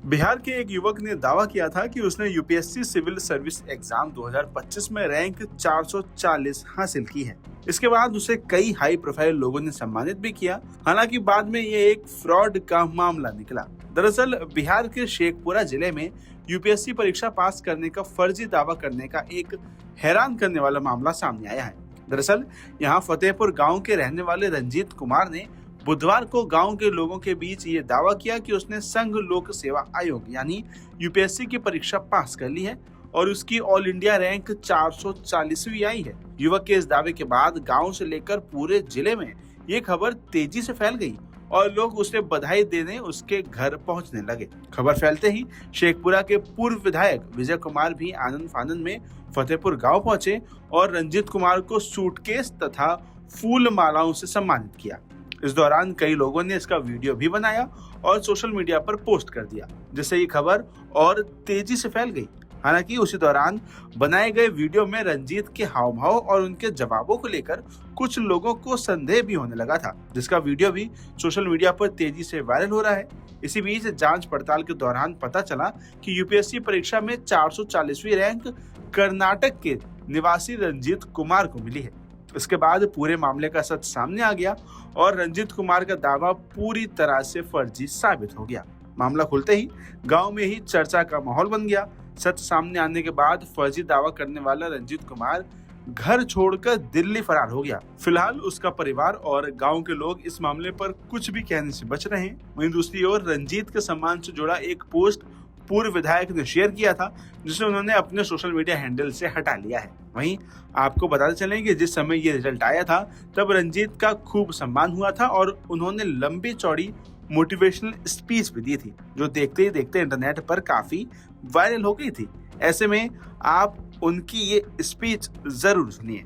बिहार के एक युवक ने दावा किया था कि उसने यूपीएससी सिविल सर्विस एग्जाम 2025 में रैंक 440 हासिल की है। इसके बाद उसे कई हाई प्रोफाइल लोगों ने सम्मानित भी किया। हालांकि बाद में ये एक फ्रॉड का मामला निकला। दरअसल बिहार के शेखपुरा जिले में यूपीएससी परीक्षा पास करने का फर्जी दावा करने का एक हैरान करने वाला मामला सामने आया है। दरअसल यहाँ फतेहपुर गाँव के रहने वाले रंजीत कुमार ने बुधवार को गांव के लोगों के बीच ये दावा किया कि उसने संघ लोक सेवा आयोग यानी यूपीएससी की परीक्षा पास कर ली है और उसकी ऑल इंडिया रैंक 440वीं आई है। युवक के इस दावे के बाद गांव से लेकर पूरे जिले में ये खबर तेजी से फैल गई और लोग उसे बधाई देने उसके घर पहुंचने लगे। खबर फैलते ही शेखपुरा के पूर्व विधायक विजय कुमार भी आनंद फानंद में फतेहपुर गाँव पहुंचे और रंजीत कुमार को सूटकेस तथा फूल मालाओं से सम्मानित किया। इस दौरान कई लोगों ने इसका वीडियो भी बनाया और सोशल मीडिया पर पोस्ट कर दिया, जिससे ये खबर और तेजी से फैल गई। हालांकि उसी दौरान बनाए गए वीडियो में रंजीत के हाव भाव और उनके जवाबों को लेकर कुछ लोगों को संदेह भी होने लगा था, जिसका वीडियो भी सोशल मीडिया पर तेजी से वायरल हो रहा है। इसी बीच जांच पड़ताल के दौरान पता चला कि यूपीएससी परीक्षा में 440वीं रैंक कर्नाटक के निवासी रंजीत कुमार को मिली है। इसके बाद पूरे मामले का सच सामने आ गया और रंजीत कुमार का दावा पूरी तरह से फर्जी साबित हो गया। मामला खुलते ही गांव में ही चर्चा का माहौल बन गया। सच सामने आने के बाद फर्जी दावा करने वाला रंजीत कुमार घर छोड़कर दिल्ली फरार हो गया। फिलहाल उसका परिवार और गांव के लोग इस मामले पर कुछ भी कहने से बच रहे हैं। वहीं दूसरी ओर रंजीत के सम्मान से जुड़ा एक पोस्ट पूर्व विधायक ने शेयर किया था, जिसे उन्होंने अपने सोशल मीडिया हैंडल से हटा लिया है। वहीं आपको बताते चलें कि जिस समय ये रिजल्ट आया था तब रंजीत का खूब सम्मान हुआ था और उन्होंने लंबी चौड़ी मोटिवेशनल स्पीच भी दी थी, जो देखते ही देखते इंटरनेट पर काफी वायरल हो गई थी। ऐसे में आप उनकी ये स्पीच जरूर सुनिए।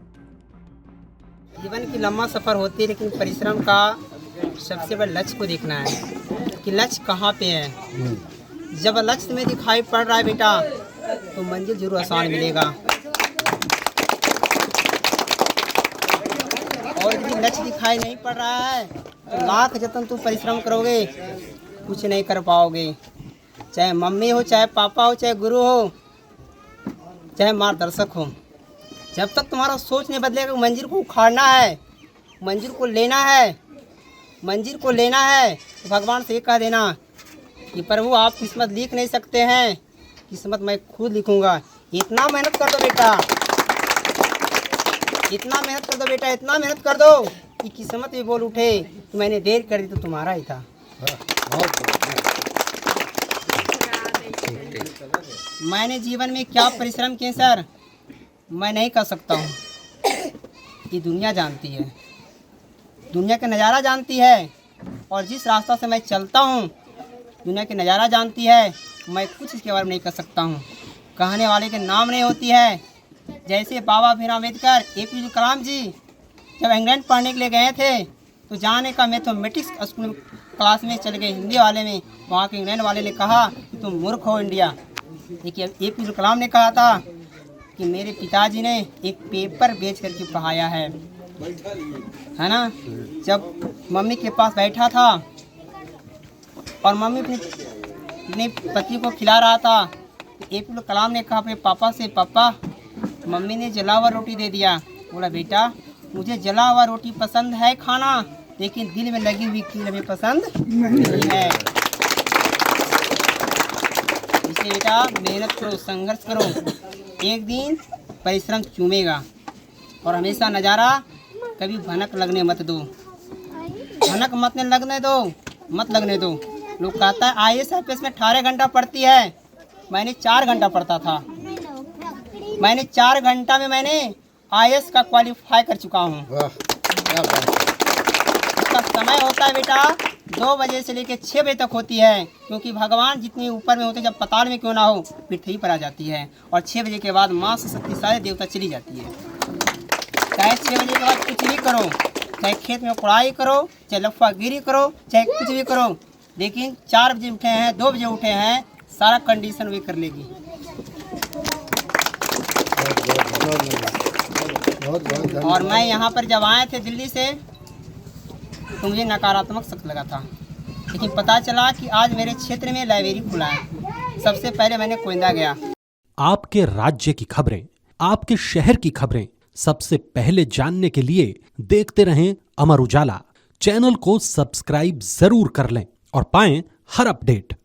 जीवन की लंबा सफर होती है, लेकिन परिश्रम का सबसे बड़ा लक्ष्य को देखना है कि लक्ष्य कहाँ पे है। जब लक्ष्य में दिखाई पड़ रहा है बेटा, तो मंजिल जरूर आसान मिलेगा। और यदि लक्ष्य दिखाई नहीं पड़ रहा है तो लाख जतन तुम परिश्रम करोगे, कुछ नहीं कर पाओगे। चाहे मम्मी हो, चाहे पापा हो, चाहे गुरु हो, चाहे मार्गदर्शक हो, जब तक तुम्हारा सोच नहीं बदलेगा मंजिल को उखाड़ना है, मंजिल को लेना है, मंजिल को लेना है, तो भगवान से कह देना कि प्रभु आप किस्मत लिख नहीं सकते हैं, किस्मत मैं खुद लिखूंगा। इतना मेहनत कर दो बेटा, इतना मेहनत कर दो बेटा, इतना मेहनत कर दो कि किस्मत भी बोल उठे कि मैंने देर कर दी तो तुम्हारा ही था। मैंने जीवन में क्या परिश्रम किए सर, मैं नहीं कर सकता हूँ। ये दुनिया जानती है, दुनिया का नज़ारा जानती है, और जिस रास्ता से मैं चलता हूँ दुनिया की नज़ारा जानती है। मैं कुछ इसके बारे में नहीं कर सकता हूँ। कहने वाले के नाम नहीं होती है। जैसे बाबा भीमराव अम्बेडकर, APJ कलाम जी जब इंग्लैंड पढ़ने के लिए गए थे तो जाने का मैथमेटिक्स स्कूल क्लास में चले गए, हिंदी वाले में। वहाँ के इंग्लैंड वाले ने कहा कि तुम मूर्ख हो इंडिया। देखिए APJ कलाम ने कहा था कि मेरे पिताजी ने एक पेपर बेच करके पढ़ाया है ना। जब मम्मी के पास बैठा था और मम्मी अपने पति को खिला रहा था, तो APJ कलाम ने कहा अपने पापा से, पापा मम्मी ने जला हुआ रोटी दे दिया। बोला बेटा मुझे जला हुआ रोटी पसंद है खाना, लेकिन दिल में लगी हुई कील हमें पसंद नहीं है। इसलिए बेटा मेहनत करो, संघर्ष करो, एक दिन परिश्रम चूमेगा। और हमेशा नज़ारा कभी भनक लगने मत दो, भनक मत लगने दो। लोग कहता है IAS IPS में 18 घंटा पढ़ती है, मैंने 4 घंटा पढ़ता था। मैंने 4 घंटा में मैंने IAS का क्वालिफाई कर चुका हूँ। इसका समय होता है बेटा 2 बजे से लेकर 6 बजे तक होती है, क्योंकि भगवान जितने ऊपर में होते जब पताल में क्यों ना हो पृथ्वी पर आ जाती है, और 6 बजे के बाद माँ से शक्ति सारे देवता चली जाती है। चाहे 6 बजे के बाद कुछ भी करो, चाहे खेत में कुड़ाई करो, चाहे लफागिरी करो, चाहे कुछ भी करो, लेकिन 4 बजे उठे हैं, 2 बजे उठे हैं, सारा कंडीशन वे कर लेगी। और मैं यहाँ पर जब आए थे दिल्ली से तो मुझे नकारात्मक शक लगा था लेकिन पता चला कि आज मेरे क्षेत्र में लाइब्रेरी खुला है। सबसे पहले मैंने कोयंदा गया। आपके राज्य की खबरें, आपके शहर की खबरें सबसे पहले जानने के लिए देखते रहें अमर उजाला। चैनल को सब्सक्राइब जरूर कर लें और पाएं हर अपडेट।